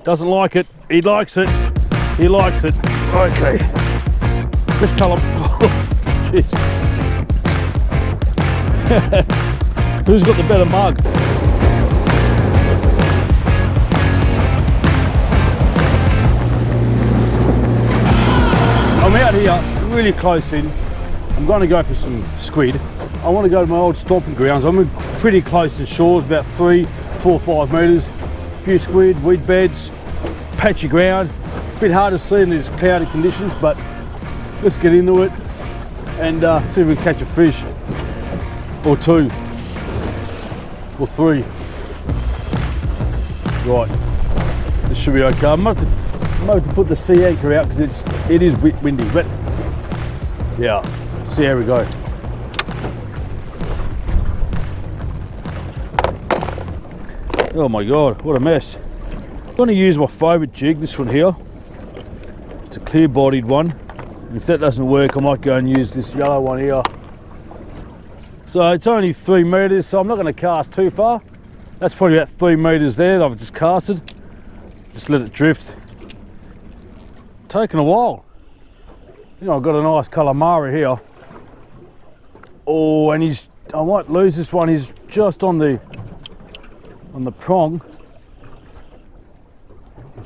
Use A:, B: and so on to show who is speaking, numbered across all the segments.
A: Doesn't like it. He likes it. He likes it. Okay. Fish colour. Jeez. Who's got the better mug? I'm out here, really close in. I'm going to go for some squid. I want to go to my old stomping grounds. I'm pretty close to shores, about 3, 4, 5 metres. A few squid, weed beds, patchy ground. A bit hard to see in these cloudy conditions, but let's get into it and see if we can catch a fish, or 2, or 3. Right, this should be okay. I might have to put the sea anchor out because it is a bit windy, but yeah, see how we go. Oh my God, what a mess. I'm going to use my favourite jig, this one here. It's a clear bodied one. And if that doesn't work, I might go and use this yellow one here. So it's only 3 metres, so I'm not going to cast too far. That's probably about 3 metres there that I've just casted. Just let it drift. Taking a while. You know, I've got a nice calamari here. Oh, and I might lose this one. He's just on the prong.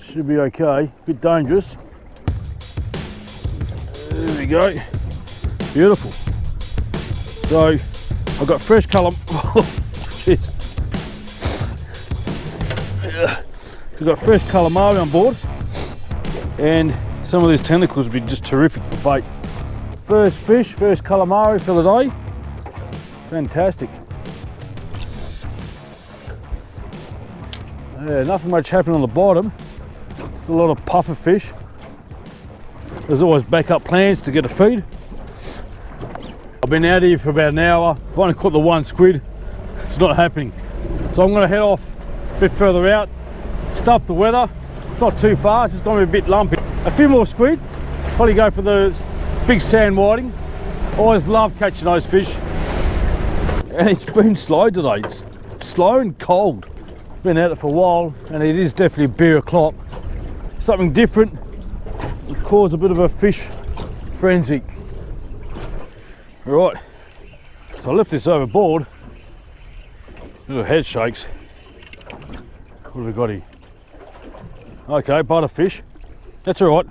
A: Should be okay. Bit dangerous. There we go. Beautiful. So I've got fresh calamari. Jeez. So I've got fresh calamari on board, and some of these tentacles would be just terrific for bait. First fish, first calamari for the day. Fantastic. Yeah, nothing much happening on the bottom. Just a lot of puffer fish. There's always backup plans to get a feed. I've been out here for about an hour. I've only caught the 1 squid. It's not happening. So I'm going to head off a bit further out. Stuff the weather. It's not too far, it's just going to be a bit lumpy. A few more squid. Probably go for the big sand whiting. Always love catching those fish. And it's been slow today. It's slow and cold. Been out there for a while, and it is definitely beer o'clock. Something different would cause a bit of a fish frenzy. Right, so I left this overboard. Little head shakes. What have we got here? Okay, butterfish. That's all right.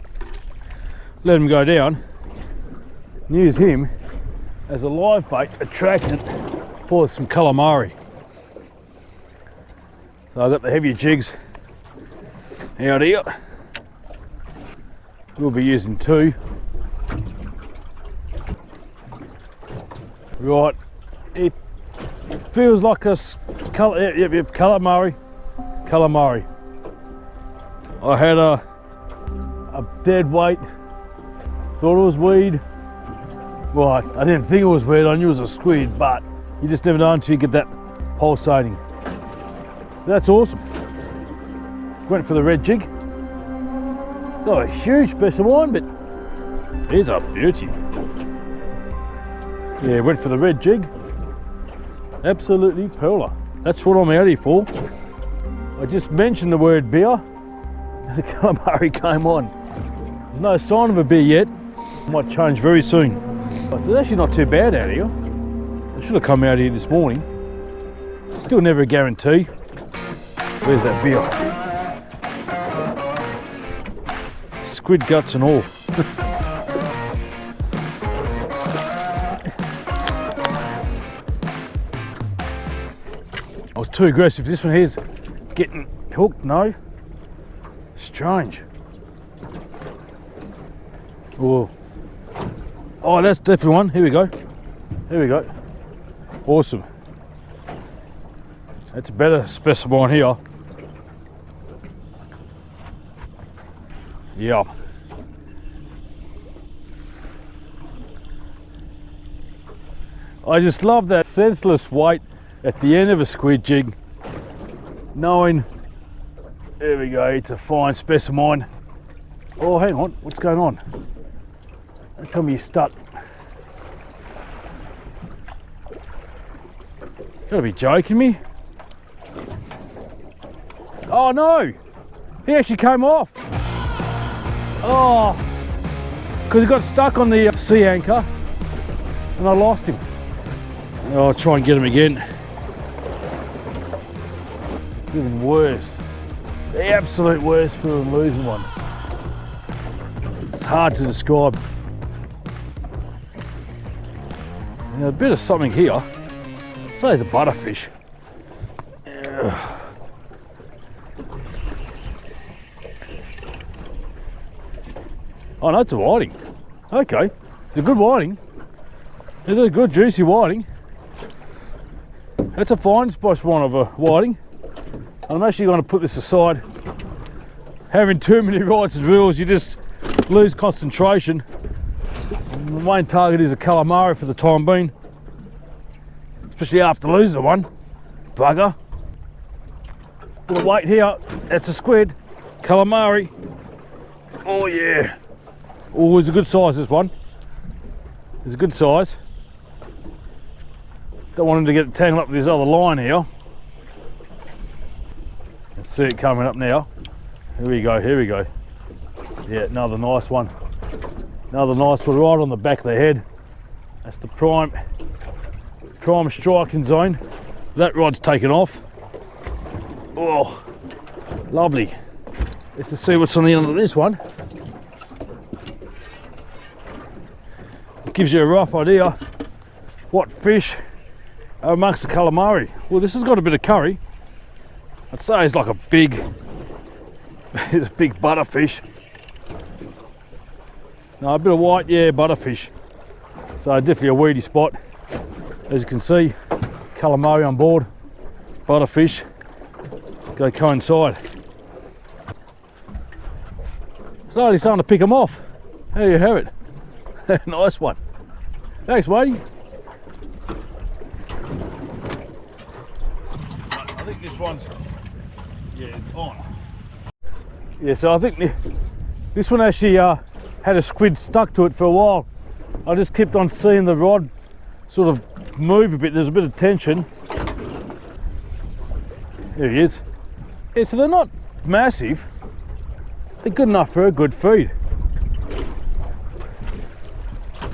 A: Let him go down. And use him as a live bait attractant for some calamari. So I've got the heavier jigs out here. We'll be using 2. Right, it feels like a calamari. Calamari. I had a dead weight. Thought it was weed. Well, I didn't think it was weed. I knew it was a squid, but you just never know until you get that pulsating. That's awesome. Went for the red jig. It's not a huge specimen, but it's a beauty. Yeah, went for the red jig. Absolutely perler. That's what I'm out here for. I just mentioned the word beer, and the calamari came on. There's no sign of a beer yet. Might change very soon. But it's actually not too bad out here. I should have come out here this morning. Still never a guarantee. Where's that beer? Squid guts and all. I was too aggressive. This one here's getting hooked. No. Strange. Oh. Oh, that's definitely one. Here we go. Here we go. Awesome. That's a better specimen here. Yeah. I just love that senseless weight at the end of a squid jig, knowing, there we go, it's a fine specimen. Oh, hang on, what's going on? Don't tell me you're stuck. Gotta be joking me. Oh no! He actually came off. Oh, because he got stuck on the sea anchor and I lost him. I'll try and get him again. It's even worse. The absolute worst for losing one. It's hard to describe. Now, a bit of something here. So there's a butterfish. Oh no, it's a whiting. Okay, it's a good whiting. It's a good juicy whiting. That's a fine spice one of a whiting. I'm actually going to put this aside. Having too many rods and reels, you just lose concentration. The main target is a calamari for the time being, especially after losing one. Bugger. Little weight here. That's a squid. Calamari. Oh yeah. Oh, it's a good size, this one. It's a good size. Don't want him to get tangled up with this other line here. Let's see it coming up now. Here we go, here we go. Yeah, another nice one. Another nice one right on the back of the head. That's the prime striking zone. That rod's taken off. Oh, lovely. Let's just see what's on the end of this one. Gives you a rough idea what fish are amongst the calamari. Well, this has got a bit of curry. I'd say it's like a big, it's a big butterfish. No, a bit of white, yeah, butterfish. So definitely a weedy spot. As you can see, calamari on board, butterfish, go coincide. Slowly starting to pick them off. There you have it. Nice one. Thanks, matey. I think this one's, yeah, on. Yeah, so I think this one actually had a squid stuck to it for a while. I just kept on seeing the rod sort of move a bit. There's a bit of tension. There he is. Yeah, so they're not massive. They're good enough for a good feed.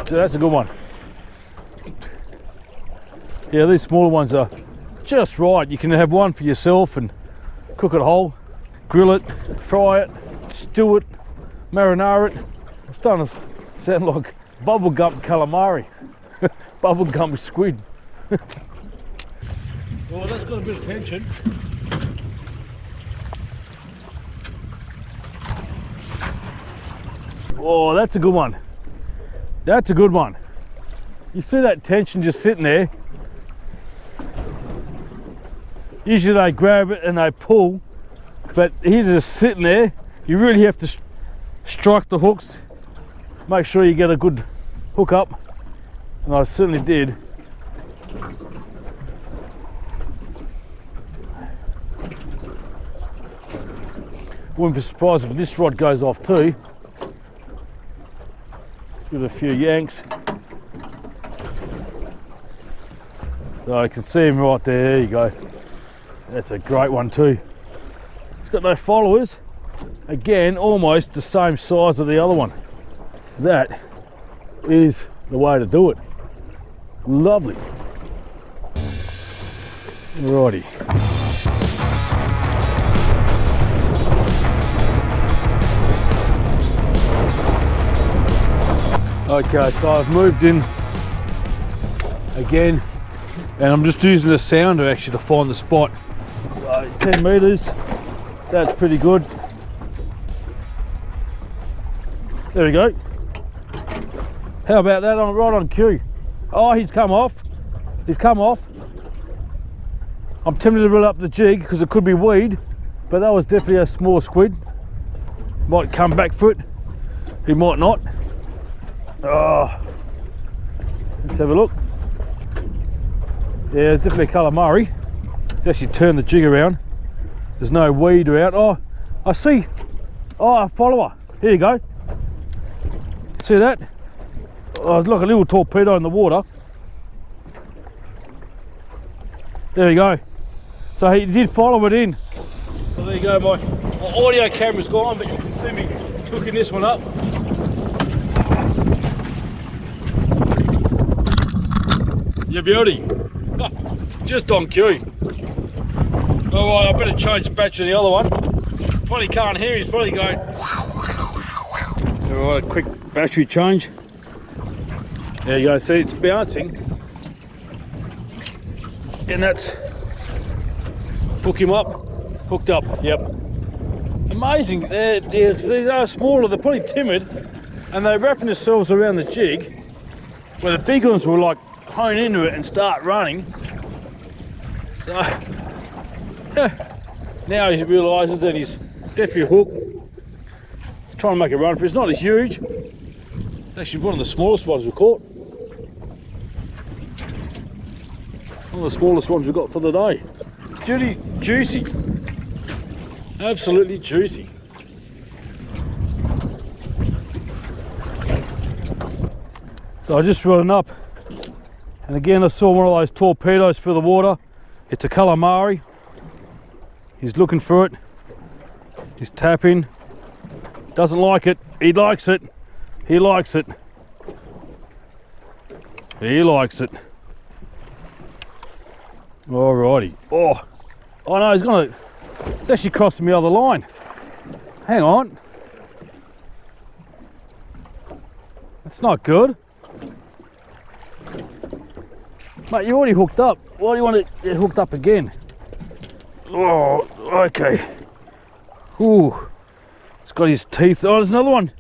A: So that's a good one. Yeah, these smaller ones are just right. You can have one for yourself and cook it whole, grill it, fry it, stew it, marinate it. It's starting to sound like bubblegum calamari, bubblegum squid. Well, that's got a bit of tension. Oh, that's a good one. That's a good one. You see that tension just sitting there. Usually they grab it and they pull, but he's just sitting there. You really have to strike the hooks. Make sure you get a good hook up, and I certainly did. Wouldn't be surprised if this rod goes off too. Give it a few yanks. So I can see him right there. There you go. That's a great one too. It's got no followers. Again, almost the same size of the other one. That is the way to do it. Lovely. Righty. Okay, so I've moved in again, and I'm just using the sounder actually to find the spot. 10 meters, that's pretty good. There we go. How about that? I'm right on cue. Oh, he's come off. He's come off. I'm tempted to reel up the jig because it could be weed, but that was definitely a small squid. Might come back for it. He might not. Oh, let's have a look. Yeah, it's definitely a calamari. Let's actually turn the jig around. There's no weed around. Oh, I see. Oh, a follower. Here you go. See that? Oh, it's like a little torpedo in the water. There we go. So he did follow it in. There you go, my audio camera's gone, but you can see me hooking this one up. You beauty. Just on cue. Alright, I better change the battery in the other one. Probably can't hear, he's probably going. Alright, a quick battery change. There you go, see it's bouncing. And that's hook him up, hooked up, yep. Amazing, these are smaller, they're probably timid, and they're wrapping themselves around the jig, where the big ones will like hone into it and start running. So, yeah. Now he realises that he's definitely hooked. He's trying to make a run for it. It's not a huge, it's actually one of the smallest ones we've caught. One of the smallest ones we've got for the day. Juicy. Absolutely juicy. So I just run up, and again I saw one of those torpedoes through the water. It's a Calamari. He's looking for it. He's tapping. Doesn't like it. He likes it. He likes it. He likes it. Alrighty. Oh no, it's actually crossing the other line. Hang on. That's not good. Mate, you already hooked up. Why do you want to get hooked up again? Oh, okay. Ooh. It's got his teeth. Oh, there's another one.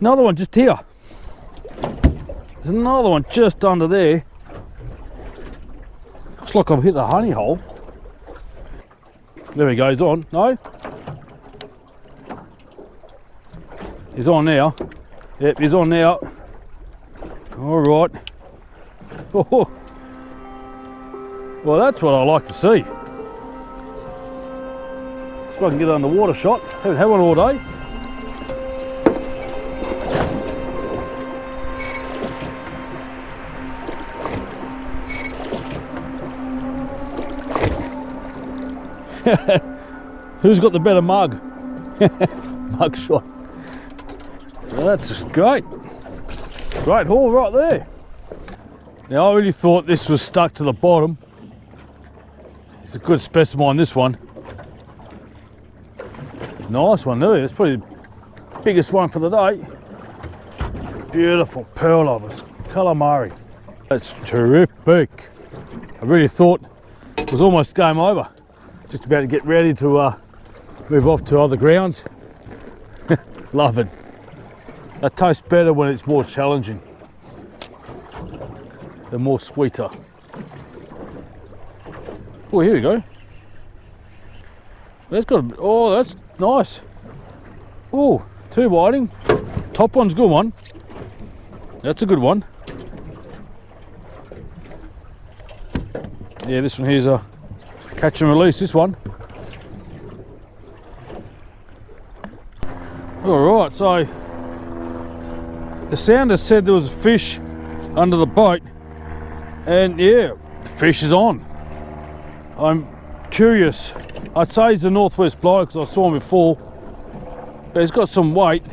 A: Another one just here. There's another one just under there. Looks like I've hit the honey hole. There he goes, on. No? He's on now. Yep, he's on now. All right. Oh. Well, that's what I like to see. See if I can get an underwater shot. Haven't had one all day. Who's got the better mug? Mug shot. So that's great. Great haul right there. Now I really thought this was stuck to the bottom. It's a good specimen, this one. Nice one there. It's probably the biggest one for the day. Beautiful pearl of it. Calamari. That's terrific. I really thought it was almost game over. Just about to get ready to move off to other grounds. Love it. That tastes better when it's more challenging. They're more sweeter. Oh, here we go. That's got. Oh, that's nice. Oh, 2 whiting. Top one's a good one. That's a good one. Yeah, this one here's a catch and release. This one. All right, so the sounder said there was a fish under the boat, and yeah, the fish is on. I'm curious. I'd say he's a northwest bloke because I saw him before, but he's got some weight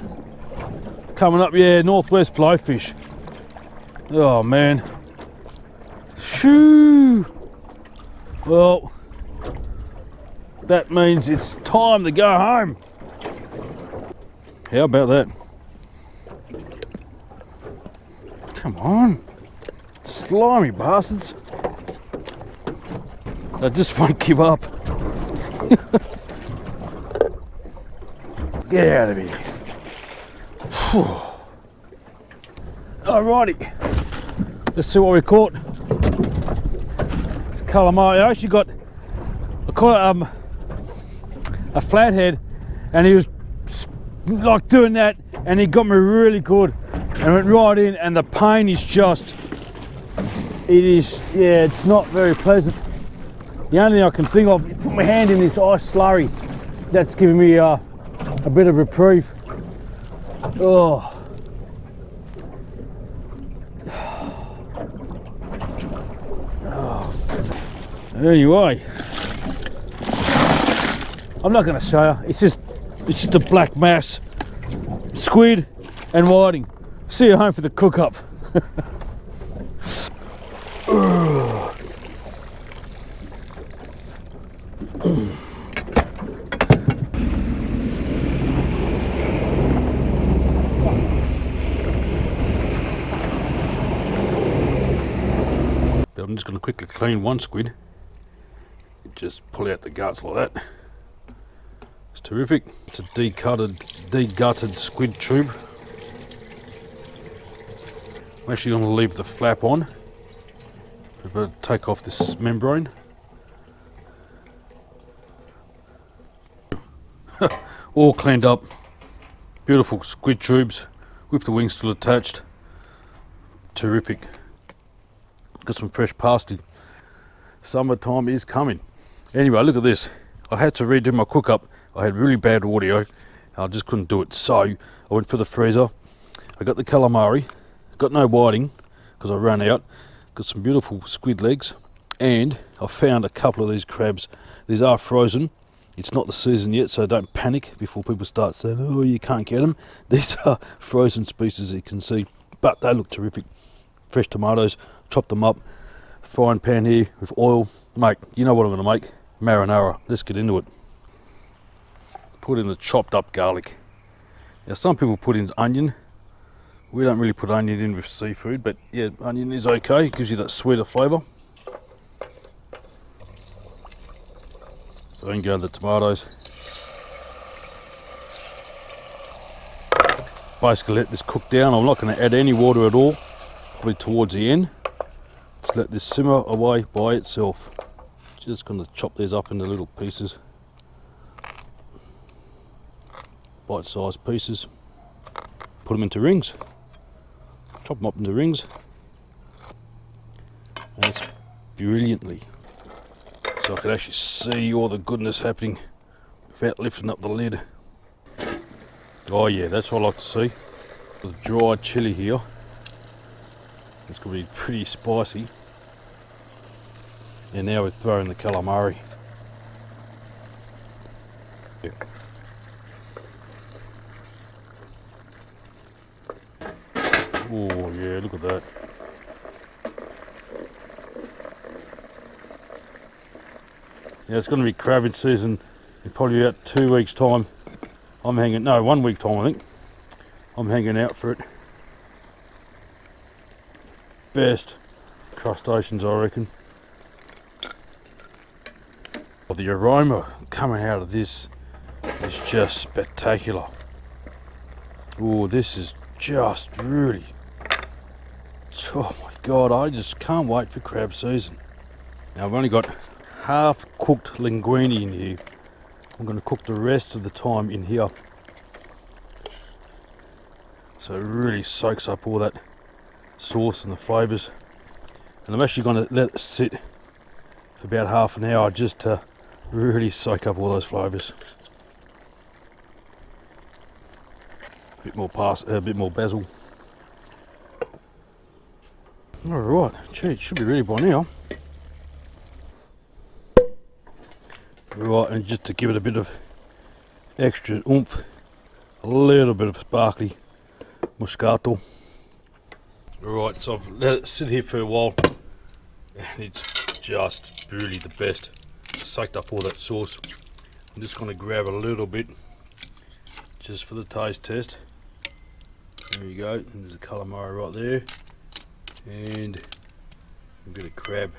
A: coming up. Yeah, northwest blowfish. Oh man. Shoo. Well, that means it's time to go home. How about that? Come on, slimy bastards. I just won't give up. Get out of here. Alrighty, let's see what we caught. It's calamari. I actually got, I caught a flathead, and he was like doing that, and he got me really good and went right in, and the pain is just, it is, yeah, it's not very pleasant. The only thing I can think of is put my hand in this ice slurry. That's giving me a bit of reprieve. Oh. Oh. Anyway, I'm not going to show you. It's just a black mass, squid and whiting. See you home for the cook up. I'm just going to quickly clean one squid. Just pull out the guts like that. It's terrific. It's a degutted squid tube. I'm actually going to leave the flap on. We're going to take off this membrane. All cleaned up. Beautiful squid tubes with the wings still attached. Terrific. Got some fresh parsley. Summertime is coming. Anyway, look at this. I had to redo my cook up. I had really bad audio. I just couldn't do it. So I went for the freezer. I got the calamari. Got no whiting because I ran out. Got some beautiful squid legs. And I found a couple of these crabs. These are frozen. It's not the season yet, so don't panic before people start saying, oh, you can't get them. These are frozen species, as you can see. But they look terrific. Fresh tomatoes. Chop them up. Frying pan here with oil. Mate, you know what I'm going to make. Marinara. Let's get into it. Put in the chopped up garlic. Now some people put in onion. We don't really put onion in with seafood, but yeah, onion is okay. It gives you that sweeter flavour. So then go the tomatoes. Basically let this cook down. I'm not going to add any water at all. Probably towards the end. Just let this simmer away by itself. Just going to chop these up into little pieces. Bite-sized pieces. Put them into rings. Chop them up into rings. And that's brilliantly. So I can actually see all the goodness happening without lifting up the lid. Oh yeah, that's what I like to see. With dried chilli here. It's going to be pretty spicy. And now we're throwing the calamari. Yeah. Oh yeah, look at that. Yeah, it's going to be crabbing season in probably about 2 weeks' time. I'm hanging, no, 1 week time I think. I'm hanging out for it. Best crustaceans, I reckon. Well, the aroma coming out of this is just spectacular. Oh, this is just really, oh my god, I just can't wait for crab season. Now I've only got half cooked linguine in here. I'm going to cook the rest of the time in here. So it really soaks up all that sauce and the flavours. And I'm actually going to let it sit for about half an hour just to really soak up all those flavours. A bit more basil. Alright, gee, it should be ready by now. Right, and just to give it a bit of extra oomph, a little bit of sparkly Moscato. Alright, so I've let it sit here for a while, and it's just really the best. Soaked up all that sauce. I'm just going to grab a little bit, just for the taste test. There you go, and there's a calamari right there, and a bit of crab.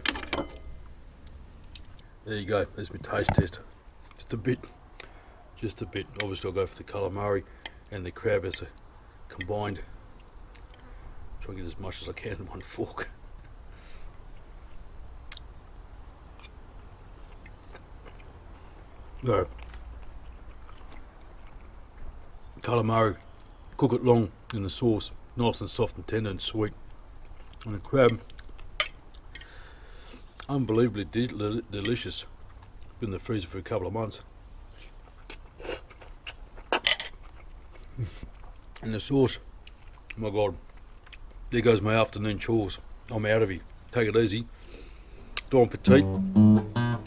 A: There you go, there's my taste test. Just a bit. Obviously I'll go for the calamari and the crab as a combined. Try and get as much as I can in one fork. No. Calamari, cook it long in the sauce, nice and soft and tender and sweet. And the crab, unbelievably delicious. Been in the freezer for a couple of months. And the sauce, oh my god, there goes my afternoon chores. I'm out of here. Take it easy. Bon appetit.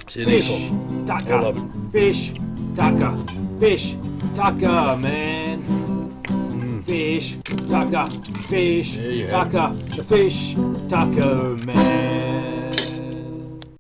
A: See you next time.
B: Tucker,
A: I love it.
B: fish. Tucker, fish, Tuckerman. Fish, Tucker, fish,
A: There you have
B: Tucker, the fish, Tuckerman.